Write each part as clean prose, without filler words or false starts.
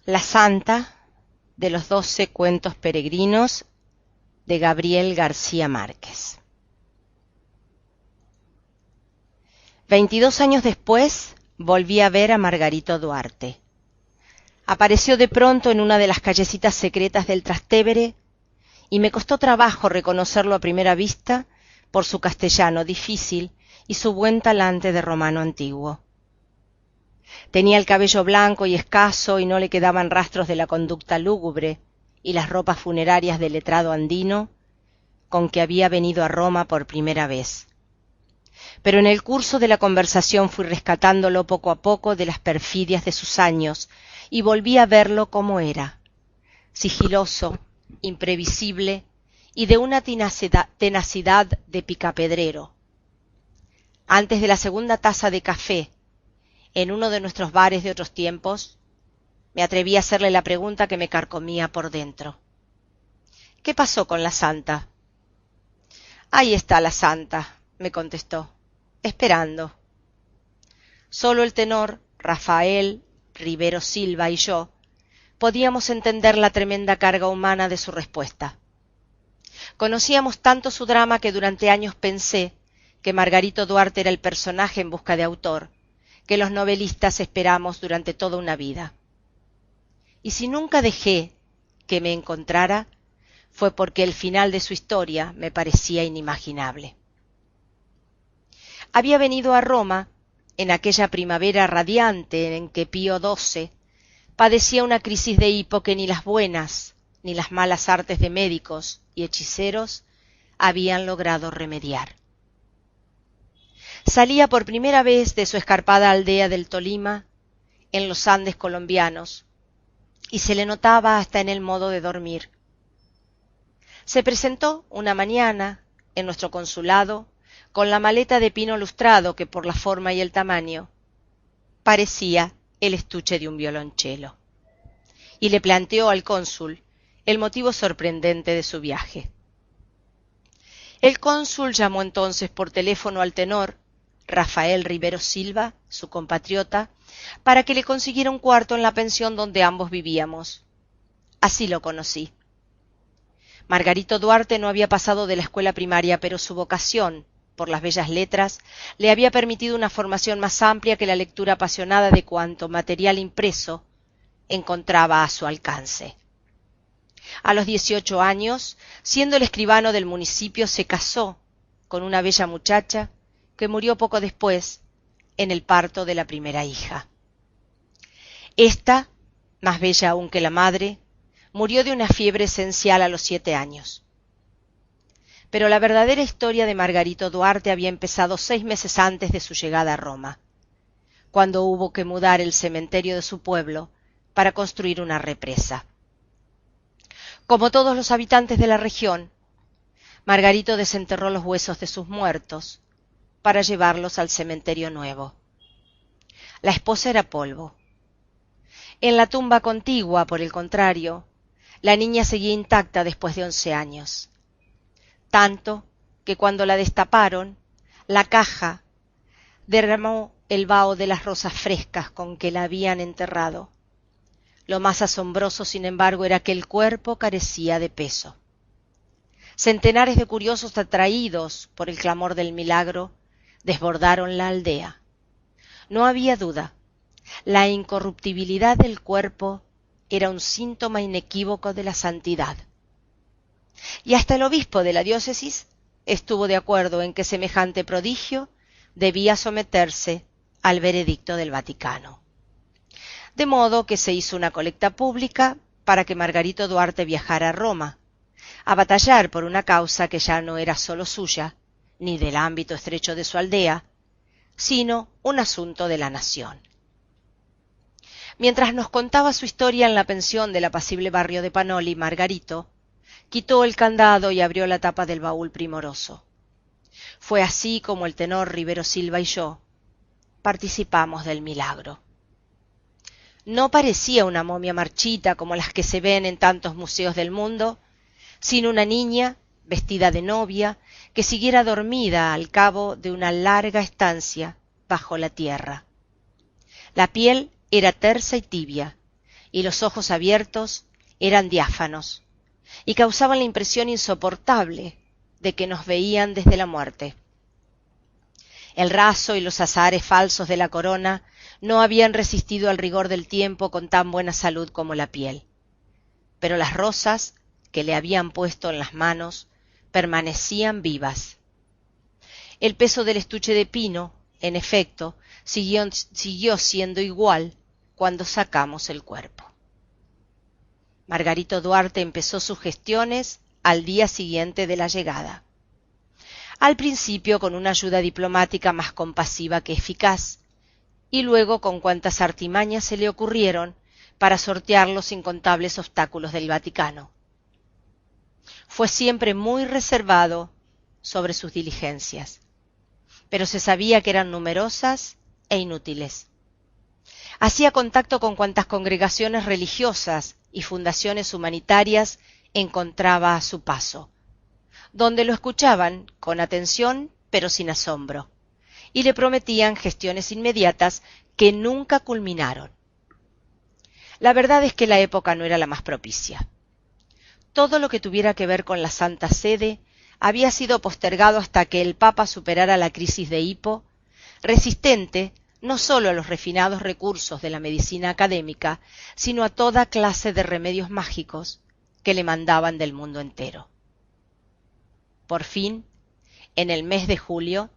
La Santa de los 12 cuentos peregrinos de Gabriel García Márquez. 22 años después volví a ver a Margarito Duarte. Apareció de pronto en una de las callecitas secretas del Trastevere y me costó trabajo reconocerlo a primera vista por su castellano difícil y su buen talante de romano antiguo. Tenía el cabello blanco y escaso y no le quedaban rastros de la conducta lúgubre y las ropas funerarias del letrado andino con que había venido a Roma por primera vez. Pero en el curso de la conversación fui rescatándolo poco a poco de las perfidias de sus años y volví a verlo como era, sigiloso, imprevisible y de una tenacidad de picapedrero. Antes de la segunda taza de café, en uno de nuestros bares de otros tiempos, me atreví a hacerle la pregunta que me carcomía por dentro. ¿Qué pasó con la Santa? Ahí está la Santa, me contestó, esperando. Solo el tenor, Rafael, Rivero Silva y yo podíamos entender la tremenda carga humana de su respuesta. Conocíamos tanto su drama que durante años pensé que Margarito Duarte era el personaje en busca de autor, que los novelistas esperamos durante toda una vida. Y si nunca dejé que me encontrara, fue porque el final de su historia me parecía inimaginable. Había venido a Roma en aquella primavera radiante en que Pío XII padecía una crisis de hipo que ni las buenas ni las malas artes de médicos y hechiceros habían logrado remediar. Salía por primera vez de su escarpada aldea del Tolima, en los Andes colombianos, y se le notaba hasta en el modo de dormir. Se presentó una mañana en nuestro consulado con la maleta de pino lustrado que por la forma y el tamaño parecía el estuche de un violonchelo, y le planteó al cónsul el motivo sorprendente de su viaje. El cónsul llamó entonces por teléfono al tenor Rafael Rivero Silva, su compatriota, para que le consiguiera un cuarto en la pensión donde ambos vivíamos. Así lo conocí. Margarito Duarte no había pasado de la escuela primaria, pero su vocación por las bellas letras le había permitido una formación más amplia que la lectura apasionada de cuanto material impreso encontraba a su alcance. A los 18 años, siendo el escribano del municipio, se casó con una bella muchacha que murió poco después en el parto de la primera hija. Esta, más bella aún que la madre, murió de una fiebre esencial a los 7 años. Pero la verdadera historia de Margarito Duarte había empezado 6 meses antes de su llegada a Roma, cuando hubo que mudar el cementerio de su pueblo para construir una represa. Como todos los habitantes de la región, Margarito desenterró los huesos de sus muertos para llevarlos al cementerio nuevo. La esposa era polvo. En la tumba contigua, por el contrario, la niña seguía intacta después de 11 años. Tanto que cuando la destaparon, la caja derramó el vaho de las rosas frescas con que la habían enterrado. Lo más asombroso, sin embargo, era que el cuerpo carecía de peso. Centenares de curiosos atraídos por el clamor del milagro desbordaron la aldea. No había duda, la incorruptibilidad del cuerpo era un síntoma inequívoco de la santidad. Y hasta el obispo de la diócesis estuvo de acuerdo en que semejante prodigio debía someterse al veredicto del Vaticano. De modo que se hizo una colecta pública para que Margarito Duarte viajara a Roma, a batallar por una causa que ya no era solo suya, ni del ámbito estrecho de su aldea, sino un asunto de la nación. Mientras nos contaba su historia en la pensión del apacible barrio de Panoli, Margarito quitó el candado y abrió la tapa del baúl primoroso. Fue así como el tenor Rivero Silva y yo participamos del milagro. No parecía una momia marchita como las que se ven en tantos museos del mundo, sino una niña vestida de novia que siguiera dormida al cabo de una larga estancia bajo la tierra. La piel era tersa y tibia, y los ojos abiertos eran diáfanos y causaban la impresión insoportable de que nos veían desde la muerte. El raso y los azahares falsos de la corona no habían resistido al rigor del tiempo con tan buena salud como la piel, pero las rosas que le habían puesto en las manos permanecían vivas. El peso del estuche de pino, en efecto, siguió siendo igual cuando sacamos el cuerpo. Margarito Duarte empezó sus gestiones al día siguiente de la llegada. Al principio con una ayuda diplomática más compasiva que eficaz, y luego con cuantas artimañas se le ocurrieron para sortear los incontables obstáculos del Vaticano. Fue siempre muy reservado sobre sus diligencias, pero se sabía que eran numerosas e inútiles. Hacía contacto con cuantas congregaciones religiosas y fundaciones humanitarias encontraba a su paso, donde lo escuchaban con atención pero sin asombro, y le prometían gestiones inmediatas que nunca culminaron. La verdad es que la época no era la más propicia. Todo lo que tuviera que ver con la Santa Sede había sido postergado hasta que el Papa superara la crisis de hipo, resistente no solo a los refinados recursos de la medicina académica, sino a toda clase de remedios mágicos que le mandaban del mundo entero. Por fin, en el mes de julio,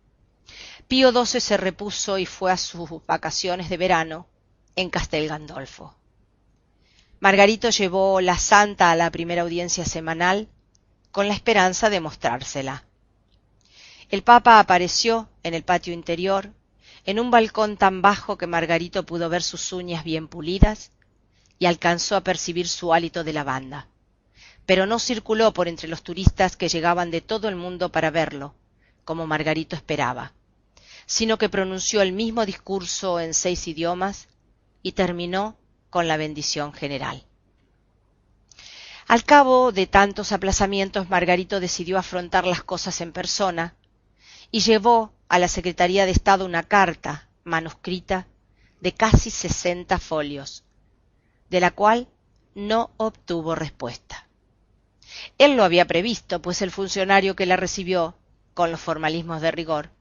Pío XII se repuso y fue a sus vacaciones de verano en Castel Gandolfo. Margarito llevó la santa a la primera audiencia semanal con la esperanza de mostrársela. El Papa apareció en el patio interior, en un balcón tan bajo que Margarito pudo ver sus uñas bien pulidas y alcanzó a percibir su hálito de lavanda, pero no circuló por entre los turistas que llegaban de todo el mundo para verlo, como Margarito esperaba, sino que pronunció el mismo discurso en 6 idiomas y terminó con la bendición general. Al cabo de tantos aplazamientos, Margarito decidió afrontar las cosas en persona y llevó a la Secretaría de Estado una carta manuscrita de casi 60 folios, de la cual no obtuvo respuesta. Él lo había previsto, pues el funcionario que la recibió, con los formalismos de rigor,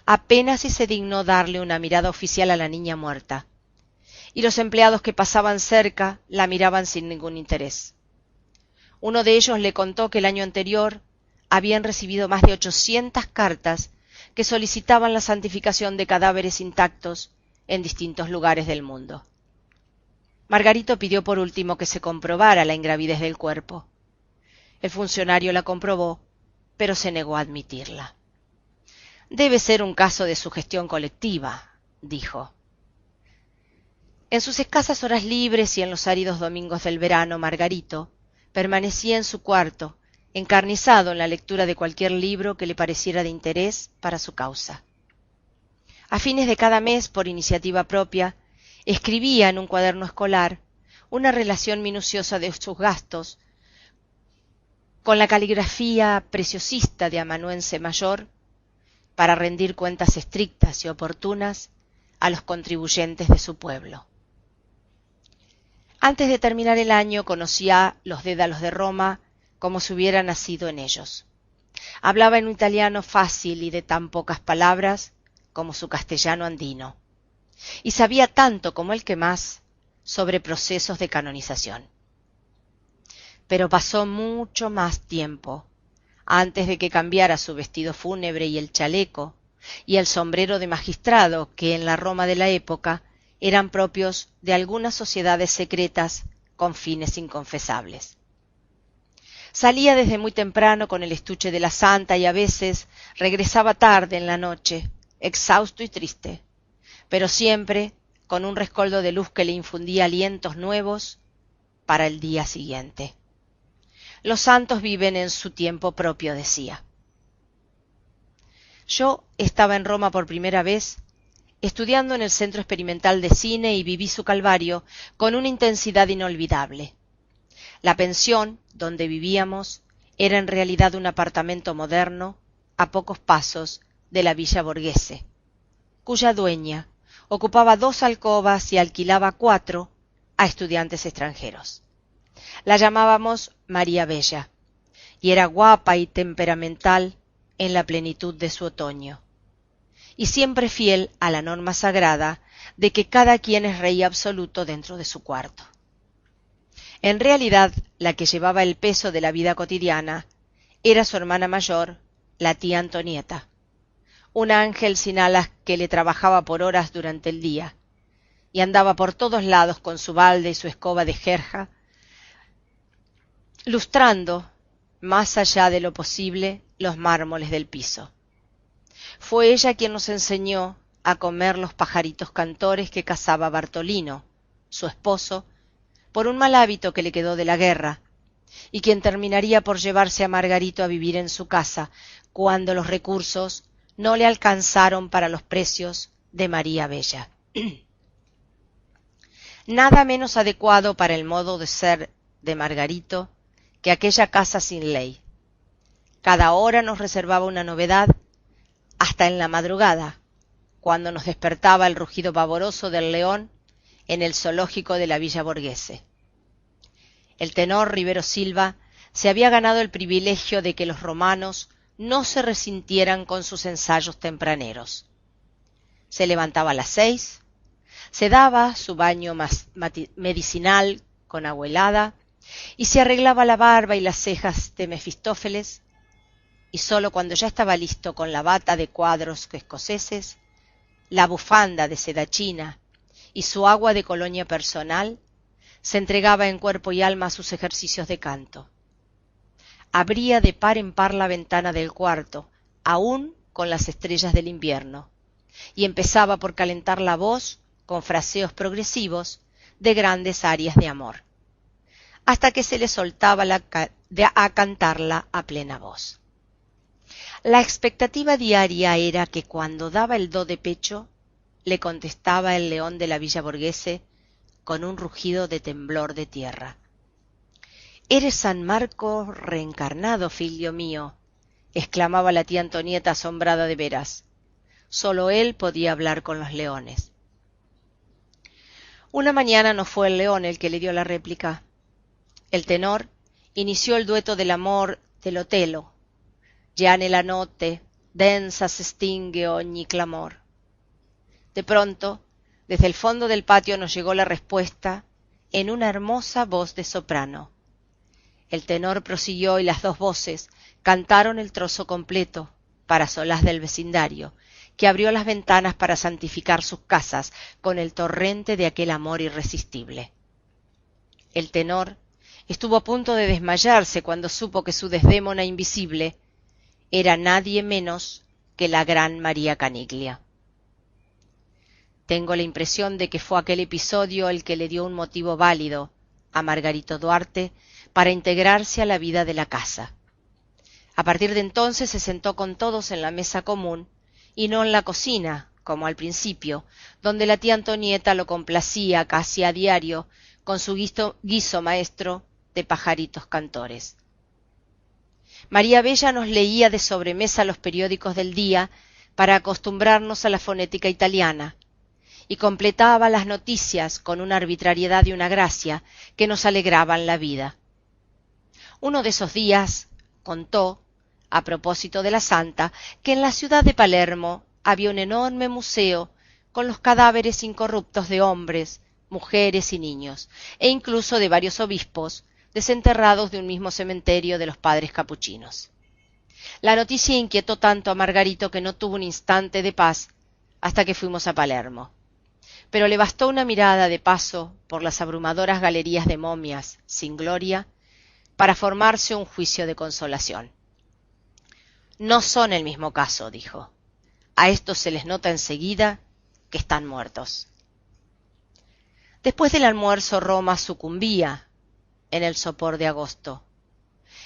apenas si se dignó darle una mirada oficial a la niña muerta, y los empleados que pasaban cerca la miraban sin ningún interés. Uno de ellos le contó que el año anterior habían recibido más de 800 cartas que solicitaban la santificación de cadáveres intactos en distintos lugares del mundo. Margarito pidió por último que se comprobara la ingravidez del cuerpo. El funcionario la comprobó, pero se negó a admitirla. Debe ser un caso de sugestión colectiva, dijo. En sus escasas horas libres y en los áridos domingos del verano, Margarito permanecía en su cuarto, encarnizado en la lectura de cualquier libro que le pareciera de interés para su causa. A fines de cada mes, por iniciativa propia, escribía en un cuaderno escolar una relación minuciosa de sus gastos, con la caligrafía preciosista de amanuense mayor, para rendir cuentas estrictas y oportunas a los contribuyentes de su pueblo. Antes de terminar el año conocía los dédalos de Roma como si hubiera nacido en ellos. Hablaba en un italiano fácil y de tan pocas palabras como su castellano andino, y sabía tanto como el que más sobre procesos de canonización. Pero pasó mucho más tiempo antes de que cambiara su vestido fúnebre y el chaleco y el sombrero de magistrado que en la Roma de la época eran propios de algunas sociedades secretas con fines inconfesables. Salía desde muy temprano con el estuche de la santa y a veces regresaba tarde en la noche, exhausto y triste, pero siempre con un rescoldo de luz que le infundía alientos nuevos para el día siguiente. Los santos viven en su tiempo propio, decía. Yo estaba en Roma por primera vez, estudiando en el Centro Experimental de Cine, y viví su calvario con una intensidad inolvidable. La pensión donde vivíamos era en realidad un apartamento moderno a pocos pasos de la Villa Borghese, cuya dueña ocupaba 2 alcobas y alquilaba 4 a estudiantes extranjeros. La llamábamos María Bella, y era guapa y temperamental en la plenitud de su otoño, y siempre fiel a la norma sagrada de que cada quien es rey absoluto dentro de su cuarto. En realidad, la que llevaba el peso de la vida cotidiana era su hermana mayor, la tía Antonieta, un ángel sin alas que le trabajaba por horas durante el día, y andaba por todos lados con su balde y su escoba de jerja, lustrando, más allá de lo posible, los mármoles del piso. Fue ella quien nos enseñó a comer los pajaritos cantores que cazaba Bartolino, su esposo, por un mal hábito que le quedó de la guerra, y quien terminaría por llevarse a Margarito a vivir en su casa cuando los recursos no le alcanzaron para los precios de María Bella. Nada menos adecuado para el modo de ser de Margarito que aquella casa sin ley. Cada hora nos reservaba una novedad, hasta en la madrugada, cuando nos despertaba el rugido pavoroso del león en el zoológico de la Villa Borghese. El tenor Rivero Silva se había ganado el privilegio de que los romanos no se resintieran con sus ensayos tempraneros. Se levantaba a las 6, se daba su baño medicinal con agua helada y se arreglaba la barba y las cejas de Mefistófeles, y sólo cuando ya estaba listo con la bata de cuadros escoceses, la bufanda de seda china y su agua de colonia personal, se entregaba en cuerpo y alma a sus ejercicios de canto. Abría de par en par la ventana del cuarto, aún con las estrellas del invierno, y empezaba por calentar la voz con fraseos progresivos de grandes arias de amor, hasta que se le soltaba a cantarla a plena voz. La expectativa diaria era que cuando daba el do de pecho, le contestaba el león de la Villa Borghese con un rugido de temblor de tierra. «Eres San Marco reencarnado, figlio mío», exclamaba la tía Antonieta asombrada de veras. Solo él podía hablar con los leones. Una mañana no fue el león el que le dio la réplica. El tenor inició el dueto del amor del Otello. Ya nella notte densa se estingue ogni clamor. De pronto, desde el fondo del patio nos llegó la respuesta en una hermosa voz de soprano. El tenor prosiguió y las dos voces cantaron el trozo completo para solaz del vecindario, que abrió las ventanas para santificar sus casas con el torrente de aquel amor irresistible. El tenor estuvo a punto de desmayarse cuando supo que su desdémona invisible era nadie menos que la gran María Caniglia. Tengo la impresión de que fue aquel episodio el que le dio un motivo válido a Margarito Duarte para integrarse a la vida de la casa. A partir de entonces se sentó con todos en la mesa común y no en la cocina, como al principio, donde la tía Antonieta lo complacía casi a diario con su guiso maestro de pajaritos cantores. María Bella nos leía de sobremesa los periódicos del día para acostumbrarnos a la fonética italiana, y completaba las noticias con una arbitrariedad y una gracia que nos alegraban la vida. Uno de esos días contó, a propósito de la santa, que en la ciudad de Palermo había un enorme museo con los cadáveres incorruptos de hombres, mujeres y niños, e incluso de varios obispos, desenterrados de un mismo cementerio de los padres capuchinos. La noticia inquietó tanto a Margarito que no tuvo un instante de paz hasta que fuimos a Palermo. Pero le bastó una mirada de paso por las abrumadoras galerías de momias sin gloria para formarse un juicio de consolación. No son el mismo caso, dijo. A estos se les nota enseguida que están muertos. Después del almuerzo Roma sucumbía en el sopor de agosto.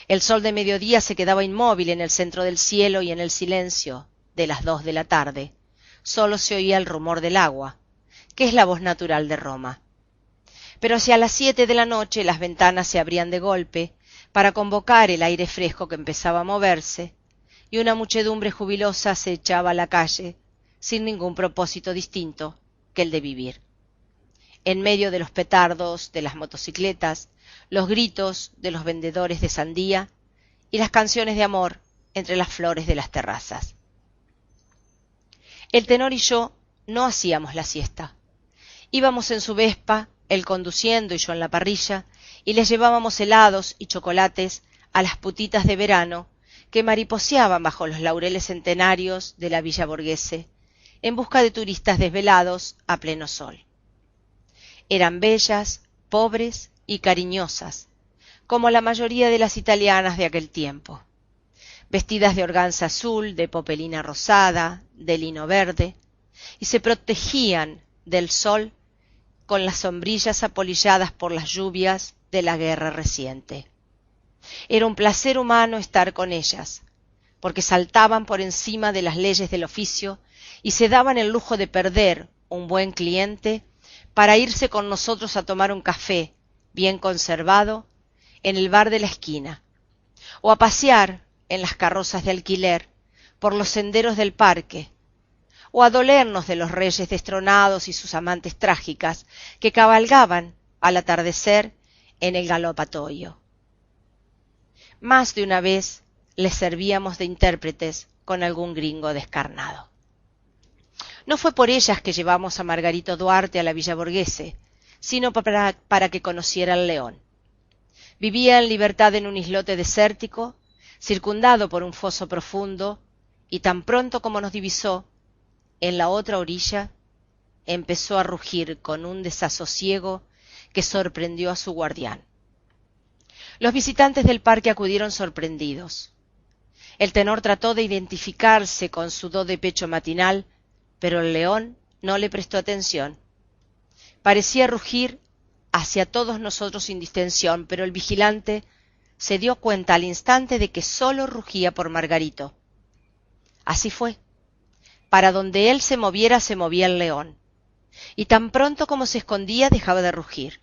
El sol de mediodía se quedaba inmóvil en el centro del cielo y en el silencio de las 2 de la tarde solo se oía el rumor del agua, que es la voz natural de Roma. Pero hacia las 7 de la noche las ventanas se abrían de golpe para convocar el aire fresco que empezaba a moverse, y una muchedumbre jubilosa se echaba a la calle sin ningún propósito distinto que el de vivir. en medio de los petardos de las motocicletas, los gritos de los vendedores de sandía y las canciones de amor entre las flores de las terrazas. El tenor y yo no hacíamos la siesta. Íbamos en su Vespa, él conduciendo y yo en la parrilla, y les llevábamos helados y chocolates a las putitas de verano que mariposeaban bajo los laureles centenarios de la Villa Borghese, en busca de turistas desvelados a pleno sol. Eran bellas, pobres y cariñosas, como la mayoría de las italianas de aquel tiempo, vestidas de organza azul, de popelina rosada, de lino verde, y se protegían del sol con las sombrillas apolilladas por las lluvias de la guerra reciente. Era un placer humano estar con ellas, porque saltaban por encima de las leyes del oficio y se daban el lujo de perder un buen cliente para irse con nosotros a tomar un café bien conservado en el bar de la esquina, o a pasear en las carrozas de alquiler por los senderos del parque, o a dolernos de los reyes destronados y sus amantes trágicas que cabalgaban al atardecer en el galopatoio. Más de una vez les servíamos de intérpretes con algún gringo descarnado. No fue por ellas que llevamos a Margarito Duarte a la Villa Borghese, sino para que conociera el León. Vivía en libertad en un islote desértico, circundado por un foso profundo, y tan pronto como nos divisó, en la otra orilla, empezó a rugir con un desasosiego que sorprendió a su guardián. Los visitantes del parque acudieron sorprendidos. El tenor trató de identificarse con su do de pecho matinal, pero el león no le prestó atención. Parecía rugir hacia todos nosotros sin distinción, pero el vigilante se dio cuenta al instante de que solo rugía por Margarito. Así fue. Para donde él se movía el león, y tan pronto como se escondía dejaba de rugir.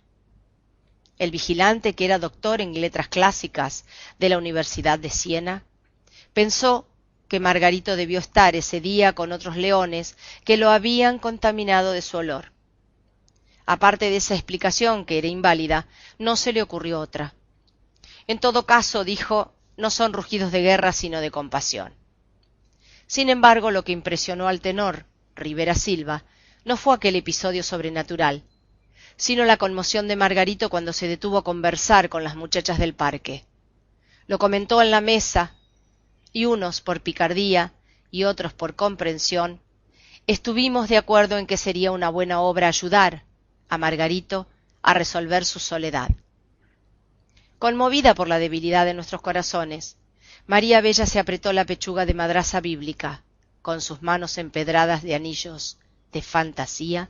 El vigilante, que era doctor en letras clásicas de la Universidad de Siena, pensó que Margarito debió estar ese día con otros leones que lo habían contaminado de su olor. Aparte de esa explicación, que era inválida, no se le ocurrió otra. En todo caso, dijo, no son rugidos de guerra sino de compasión. Sin embargo, lo que impresionó al tenor Rivera Silva no fue aquel episodio sobrenatural, sino la conmoción de Margarito cuando se detuvo a conversar con las muchachas del parque. Lo comentó en la mesa, y unos por picardía y otros por comprensión, estuvimos de acuerdo en que sería una buena obra ayudar a Margarito a resolver su soledad. Conmovida por la debilidad de nuestros corazones, María Bella se apretó la pechuga de madraza bíblica, con sus manos empedradas de anillos de fantasía.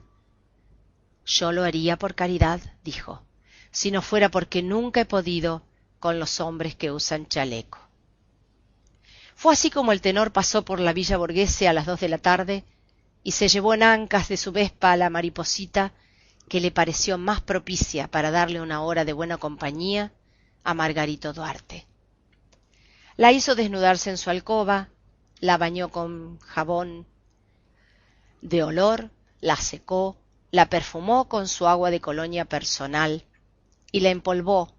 Yo lo haría por caridad, dijo, si no fuera porque nunca he podido con los hombres que usan chaleco. Fue así como el tenor pasó por la Villa Borghese a las 2 de la tarde y se llevó en ancas de su Vespa a la mariposita que le pareció más propicia para darle una hora de buena compañía a Margarito Duarte. La hizo desnudarse en su alcoba, la bañó con jabón de olor, la secó, la perfumó con su agua de colonia personal y la empolvó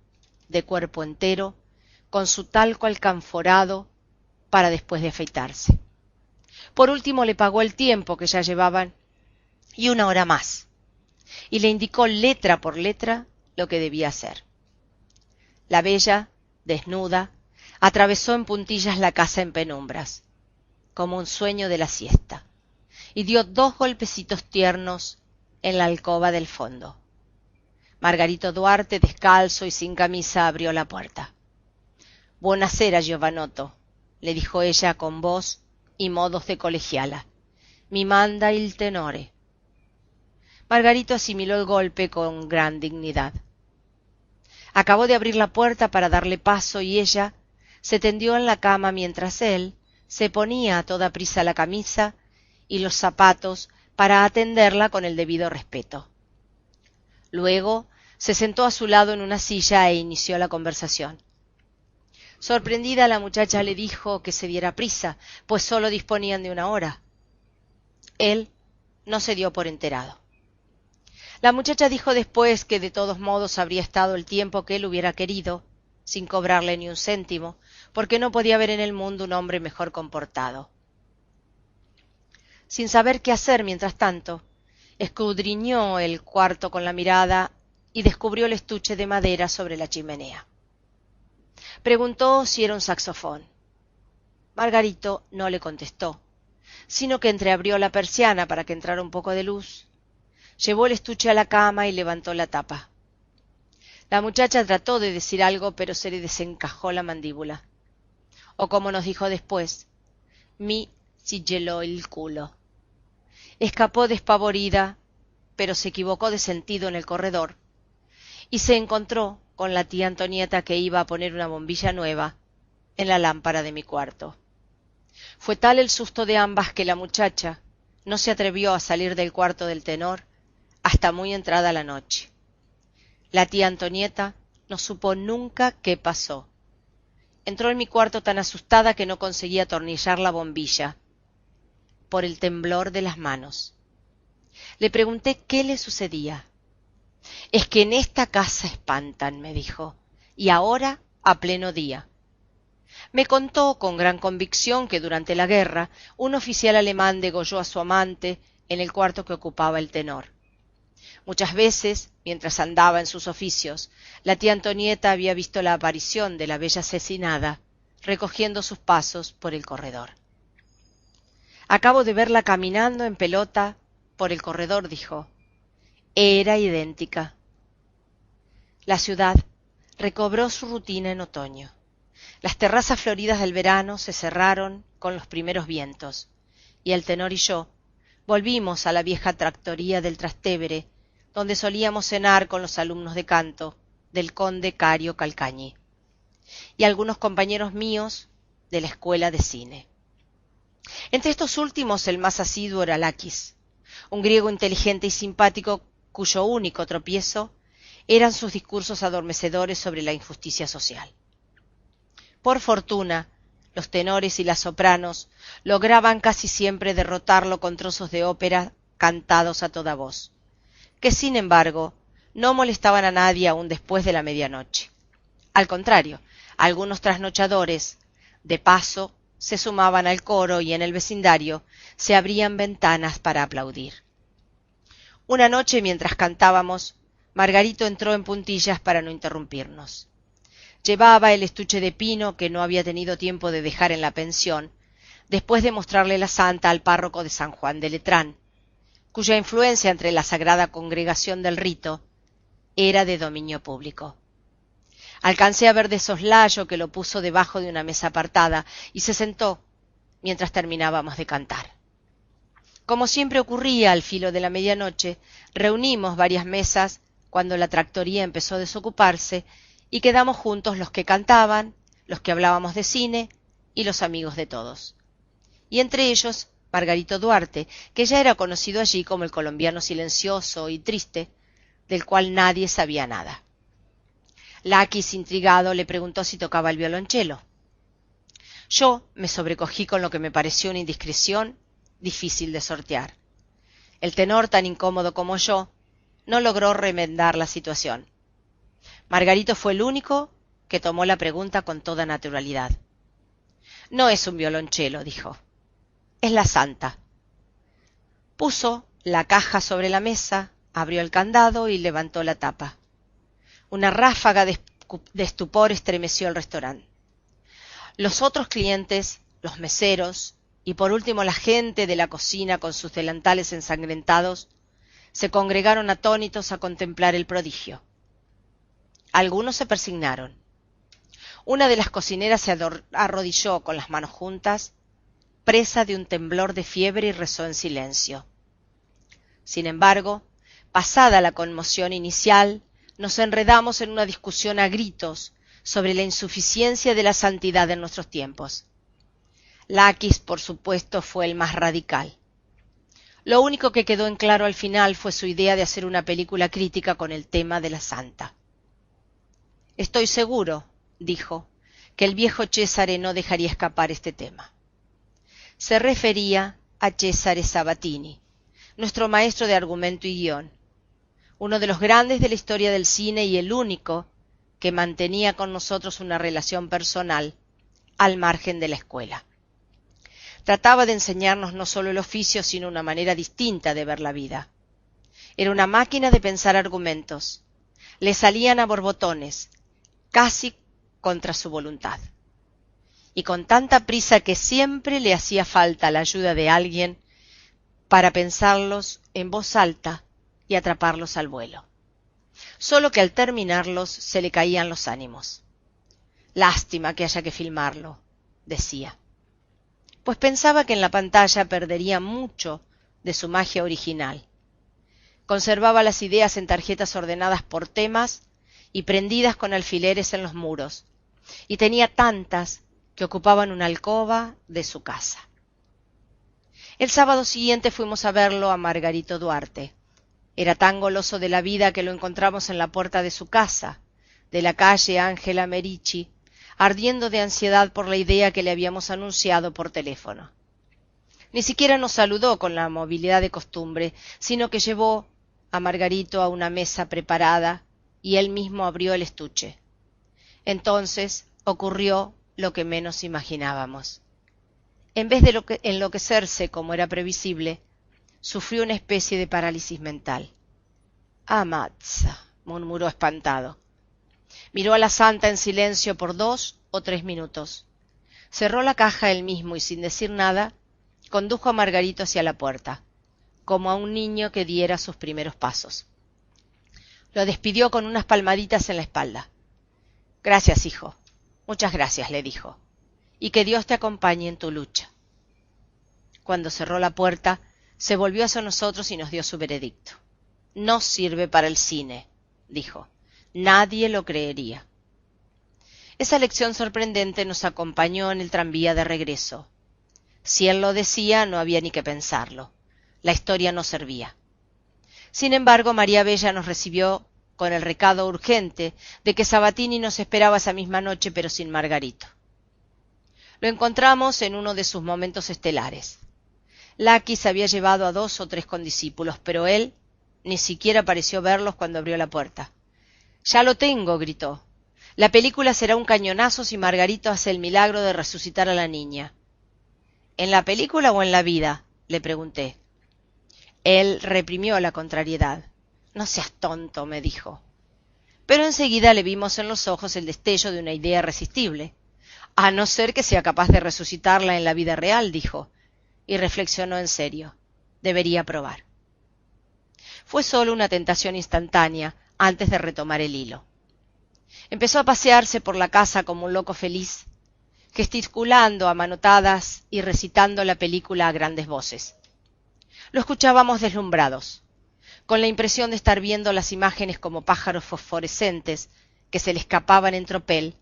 de cuerpo entero con su talco alcanforado para después de afeitarse. Por último le pagó el tiempo que ya llevaban y una hora más, y le indicó letra por letra lo que debía hacer. La bella, desnuda, atravesó en puntillas la casa en penumbras, como un sueño de la siesta, y dio 2 golpecitos tiernos en la alcoba del fondo. Margarito Duarte, descalzo y sin camisa, abrió la puerta. «Buonasera, Giovanotto», le dijo ella con voz y modos de colegiala. «Mi manda il tenore». Margarito asimiló el golpe con gran dignidad. Acabó de abrir la puerta para darle paso y ella se tendió en la cama mientras él se ponía a toda prisa la camisa y los zapatos para atenderla con el debido respeto. Luego se sentó a su lado en una silla e inició la conversación. Sorprendida, la muchacha le dijo que se diera prisa, pues solo disponían de una hora. Él no se dio por enterado. La muchacha dijo después que de todos modos habría estado el tiempo que él hubiera querido, sin cobrarle ni un céntimo, porque no podía haber en el mundo un hombre mejor comportado. Sin saber qué hacer mientras tanto, escudriñó el cuarto con la mirada y descubrió el estuche de madera sobre la chimenea. Preguntó si era un saxofón. Margarito no le contestó, sino que entreabrió la persiana para que entrara un poco de luz. Llevó el estuche a la cama y levantó la tapa. La muchacha trató de decir algo, pero se le desencajó la mandíbula. O como nos dijo después, mi sigilló el culo. Escapó despavorida, pero se equivocó de sentido en el corredor, y se encontró con la tía Antonieta que iba a poner una bombilla nueva en la lámpara de mi cuarto. Fue tal el susto de ambas que la muchacha no se atrevió a salir del cuarto del tenor hasta muy entrada la noche. La tía Antonieta no supo nunca qué pasó. Entró en mi cuarto tan asustada que no conseguía atornillar la bombilla, por el temblor de las manos. Le pregunté qué le sucedía. «Es que en esta casa espantan», me dijo, «y ahora a pleno día». Me contó con gran convicción que durante la guerra un oficial alemán degolló a su amante en el cuarto que ocupaba el tenor. Muchas veces, mientras andaba en sus oficios, la tía Antonieta había visto la aparición de la bella asesinada recogiendo sus pasos por el corredor. «Acabo de verla caminando en pelota por el corredor», dijo. Era idéntica. La ciudad recobró su rutina en otoño. Las terrazas floridas del verano se cerraron con los primeros vientos, y el tenor y yo volvimos a la vieja tractoría del Trastevere, donde solíamos cenar con los alumnos de canto del conde Cario Calcañi, y algunos compañeros míos de la escuela de cine. Entre estos últimos el más asiduo era Lakis, un griego inteligente y simpático cuyo único tropiezo eran sus discursos adormecedores sobre la injusticia social. Por fortuna, los tenores y las sopranos lograban casi siempre derrotarlo con trozos de ópera cantados a toda voz, que sin embargo no molestaban a nadie aún después de la medianoche. Al contrario, algunos trasnochadores, de paso, se sumaban al coro y en el vecindario se abrían ventanas para aplaudir. Una noche, mientras cantábamos, Margarito entró en puntillas para no interrumpirnos. Llevaba el estuche de pino que no había tenido tiempo de dejar en la pensión, después de mostrarle la santa al párroco de San Juan de Letrán, cuya influencia entre la sagrada congregación del rito era de dominio público. Alcancé a ver de soslayo que lo puso debajo de una mesa apartada y se sentó mientras terminábamos de cantar. Como siempre ocurría al filo de la medianoche, reunimos varias mesas cuando la tractoría empezó a desocuparse y quedamos juntos los que cantaban, los que hablábamos de cine y los amigos de todos. Y entre ellos Margarito Duarte, que ya era conocido allí como el colombiano silencioso y triste, del cual nadie sabía nada. Lakis, intrigado, le preguntó si tocaba el violonchelo. Yo me sobrecogí con lo que me pareció una indiscreción difícil de sortear. El tenor, tan incómodo como yo, no logró remendar la situación. Margarito fue el único que tomó la pregunta con toda naturalidad. «No es un violonchelo», dijo. «Es la santa». Puso la caja sobre la mesa, abrió el candado y levantó la tapa. Una ráfaga de estupor estremeció el restaurante. Los otros clientes, los meseros y por último la gente de la cocina con sus delantales ensangrentados se congregaron atónitos a contemplar el prodigio. Algunos se persignaron. Una de las cocineras se arrodilló con las manos juntas, presa de un temblor de fiebre, y rezó en silencio. Sin embargo, pasada la conmoción inicial, nos enredamos en una discusión a gritos sobre la insuficiencia de la santidad en nuestros tiempos. Lakis, por supuesto, fue el más radical. Lo único que quedó en claro al final fue su idea de hacer una película crítica con el tema de la santa. «Estoy seguro», dijo, «que el viejo Cesare no dejaría escapar este tema». Se refería a Cesare Sabatini, nuestro maestro de argumento y guión, uno de los grandes de la historia del cine y el único que mantenía con nosotros una relación personal al margen de la escuela. Trataba de enseñarnos no solo el oficio, sino una manera distinta de ver la vida. Era una máquina de pensar argumentos. Le salían a borbotones, casi contra su voluntad. Y con tanta prisa que siempre le hacía falta la ayuda de alguien para pensarlos en voz alta y atraparlos al vuelo. Solo que al terminarlos se le caían los ánimos. Lástima que haya que filmarlo, decía, pues pensaba que en la pantalla perdería mucho de su magia original. Conservaba las ideas en tarjetas ordenadas por temas y prendidas con alfileres en los muros, y tenía tantas que ocupaban una alcoba de su casa. El sábado siguiente fuimos a verlo a Margarito Duarte. Era tan goloso de la vida que lo encontramos en la puerta de su casa, de la calle Ángela Merici, ardiendo de ansiedad por la idea que le habíamos anunciado por teléfono. Ni siquiera nos saludó con la amabilidad de costumbre, sino que llevó a Margarito a una mesa preparada y él mismo abrió el estuche. Entonces ocurrió lo que menos imaginábamos. En vez de enloquecerse como era previsible, sufrió una especie de parálisis mental. «Amatza», murmuró espantado. Miró a la santa en silencio por 2 o 3 minutos. Cerró la caja él mismo y sin decir nada, condujo a Margarito hacia la puerta, como a un niño que diera sus primeros pasos. Lo despidió con unas palmaditas en la espalda. «Gracias, hijo. Muchas gracias», le dijo. «Y que Dios te acompañe en tu lucha». Cuando cerró la puerta, se volvió hacia nosotros y nos dio su veredicto. «No sirve para el cine», dijo. «Nadie lo creería». Esa lección sorprendente nos acompañó en el tranvía de regreso. Si él lo decía, no había ni que pensarlo. La historia no servía. Sin embargo, María Bella nos recibió con el recado urgente de que Sabatini nos esperaba esa misma noche, pero sin Margarito. Lo encontramos en uno de sus momentos estelares. Lakis había llevado a 2 o 3 condiscípulos, pero él ni siquiera pareció verlos cuando abrió la puerta. «Ya lo tengo», gritó. «La película será un cañonazo si Margarito hace el milagro de resucitar a la niña». «¿En la película o en la vida?», le pregunté. Él reprimió la contrariedad. «No seas tonto», me dijo. Pero enseguida le vimos en los ojos el destello de una idea irresistible. «A no ser que sea capaz de resucitarla en la vida real», dijo, y reflexionó en serio. Debería probar. Fue solo una tentación instantánea antes de retomar el hilo. Empezó a pasearse por la casa como un loco feliz, gesticulando a manotadas y recitando la película a grandes voces. Lo escuchábamos deslumbrados, con la impresión de estar viendo las imágenes como pájaros fosforescentes que se le escapaban en tropel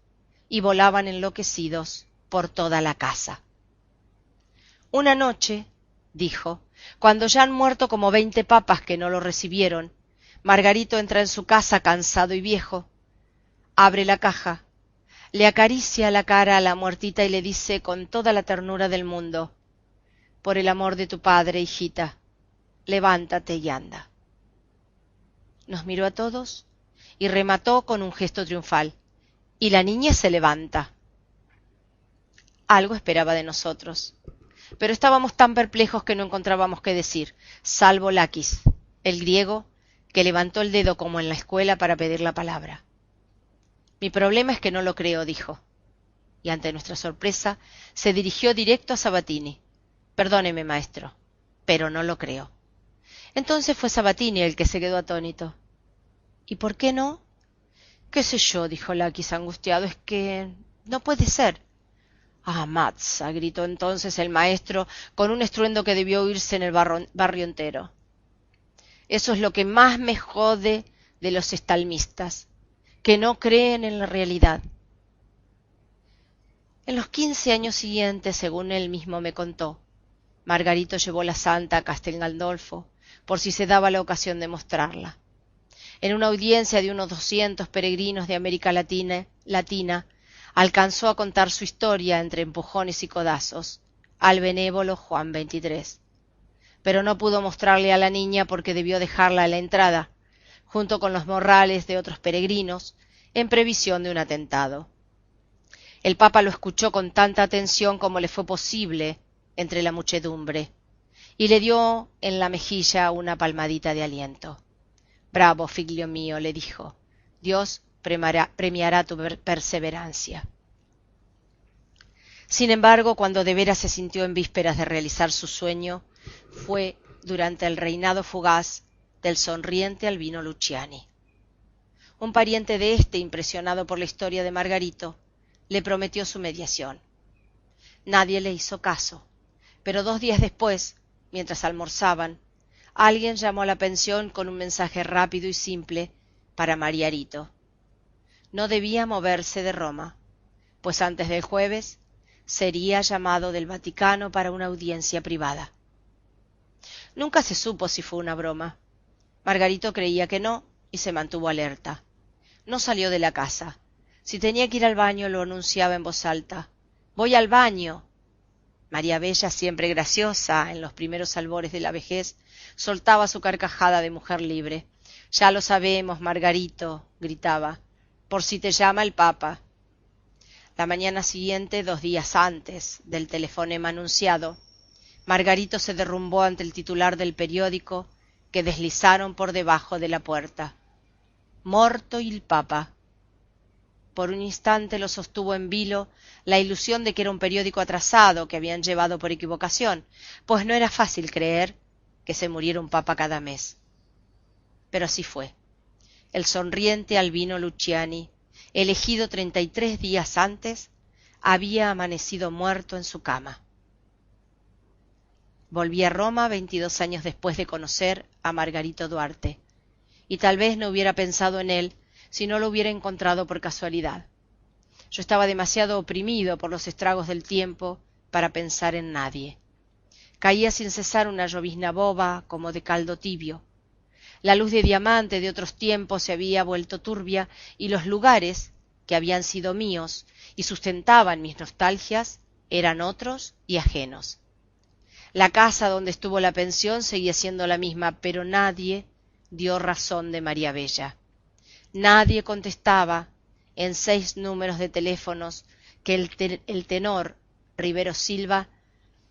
y volaban enloquecidos por toda la casa. «Una noche», dijo, «cuando ya han muerto como 20 papas que no lo recibieron, Margarito entra en su casa cansado y viejo, abre la caja, le acaricia la cara a la muertita y le dice con toda la ternura del mundo: por el amor de tu padre, hijita, levántate y anda». Nos miró a todos y remató con un gesto triunfal: «Y la niña se levanta». Algo esperaba de nosotros, pero estábamos tan perplejos que no encontrábamos qué decir, salvo Lakis, el griego, que levantó el dedo como en la escuela para pedir la palabra. «Mi problema es que no lo creo», dijo, y ante nuestra sorpresa se dirigió directo a Sabatini. «Perdóneme, maestro, pero no lo creo». Entonces fue Sabatini el que se quedó atónito. «¿Y por qué no?». «Qué sé yo», dijo Lakis angustiado, «es que no puede ser». «Ah, Matza», gritó entonces el maestro con un estruendo que debió oírse en el barrio entero. «Eso es lo que más me jode de los estalmistas, que no creen en la realidad». En los 15 años siguientes, según él mismo me contó, Margarito llevó la santa a Castel Gandolfo por si se daba la ocasión de mostrarla. En una audiencia de unos 200 peregrinos de América Latina, alcanzó a contar su historia entre empujones y codazos al benévolo Juan XXIII. Pero no pudo mostrarle a la niña porque debió dejarla a la entrada, junto con los morrales de otros peregrinos, en previsión de un atentado. El Papa lo escuchó con tanta atención como le fue posible entre la muchedumbre, y le dio en la mejilla una palmadita de aliento. «Bravo, figlio mío», le dijo, «Dios premiará tu perseverancia». Sin embargo, cuando de veras se sintió en vísperas de realizar su sueño, fue durante el reinado fugaz del sonriente Albino Luciani. Un pariente de éste, impresionado por la historia de Margarito, le prometió su mediación. Nadie le hizo caso, pero 2 días después, mientras almorzaban, alguien llamó a la pensión con un mensaje rápido y simple para Mariarito. No debía moverse de Roma, pues antes del jueves sería llamado del Vaticano para una audiencia privada. Nunca se supo si fue una broma. Margarito creía que no y se mantuvo alerta. No salió de la casa. Si tenía que ir al baño, lo anunciaba en voz alta. «Voy al baño». María Bella, siempre graciosa en los primeros albores de la vejez, soltaba su carcajada de mujer libre. «Ya lo sabemos, Margarito», gritaba, «por si te llama el Papa». La mañana siguiente, 2 días antes del telefonema anunciado, Margarito se derrumbó ante el titular del periódico que deslizaron por debajo de la puerta. «Morto il Papa». Por un instante lo sostuvo en vilo la ilusión de que era un periódico atrasado que habían llevado por equivocación, pues no era fácil creer que se muriera un papa cada mes. Pero así fue. El sonriente Albino Luciani, elegido 33 días antes, había amanecido muerto en su cama. Volví a Roma 22 años después de conocer a Margarito Duarte, y tal vez no hubiera pensado en él si no lo hubiera encontrado por casualidad. Yo estaba demasiado oprimido por los estragos del tiempo para pensar en nadie. Caía sin cesar una llovizna boba como de caldo tibio. La luz de diamante de otros tiempos se había vuelto turbia y los lugares que habían sido míos y sustentaban mis nostalgias eran otros y ajenos. La casa donde estuvo la pensión seguía siendo la misma, pero nadie dio razón de María Bella. Nadie contestaba en 6 números de teléfonos que el tenor Rivero Silva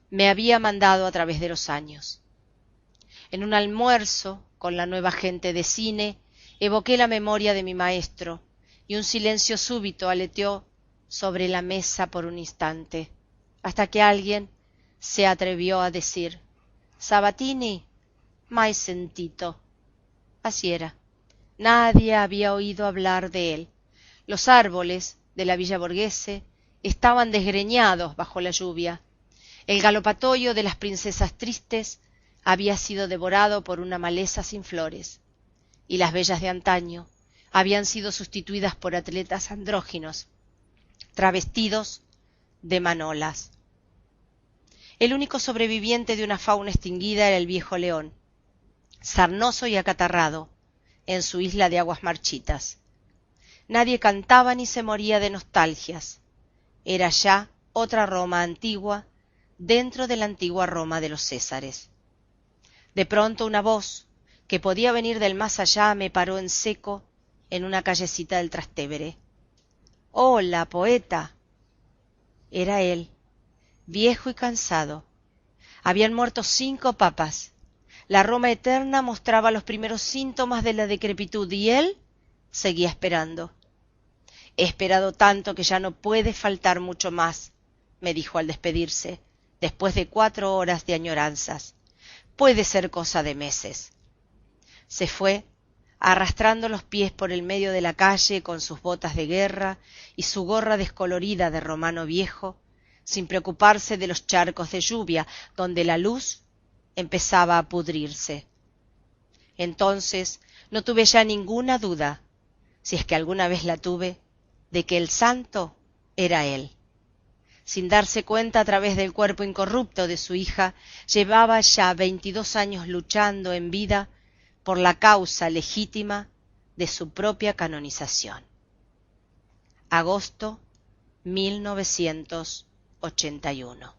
me había mandado a través de los años. En un almuerzo con la nueva gente de cine evoqué la memoria de mi maestro y un silencio súbito aleteó sobre la mesa por un instante, hasta que alguien se atrevió a decir: «Sabatini, mai sentito». Así era. Nadie había oído hablar de él. Los árboles de la Villa Borghese estaban desgreñados bajo la lluvia. El galopatoio de las princesas tristes había sido devorado por una maleza sin flores, y las bellas de antaño habían sido sustituidas por atletas andróginos, travestidos de manolas. El único sobreviviente de una fauna extinguida era el viejo león, sarnoso y acatarrado, en su isla de aguas marchitas. Nadie cantaba ni se moría de nostalgias. Era ya otra Roma antigua dentro de la antigua Roma de los Césares. De pronto una voz que podía venir del más allá me paró en seco en una callecita del Trastevere. «Hola, poeta». Era él, viejo y cansado. Habían muerto 5 papas. La Roma eterna mostraba los primeros síntomas de la decrepitud y él seguía esperando. «He esperado tanto que ya no puede faltar mucho más», me dijo al despedirse, después de 4 horas de añoranzas. «Puede ser cosa de meses». Se fue, arrastrando los pies por el medio de la calle con sus botas de guerra y su gorra descolorida de romano viejo, sin preocuparse de los charcos de lluvia donde la luz empezaba a pudrirse. Entonces no tuve ya ninguna duda, si es que alguna vez la tuve, de que el santo era él. Sin darse cuenta, a través del cuerpo incorrupto de su hija, llevaba ya 22 años luchando en vida por la causa legítima de su propia canonización. Agosto 1981.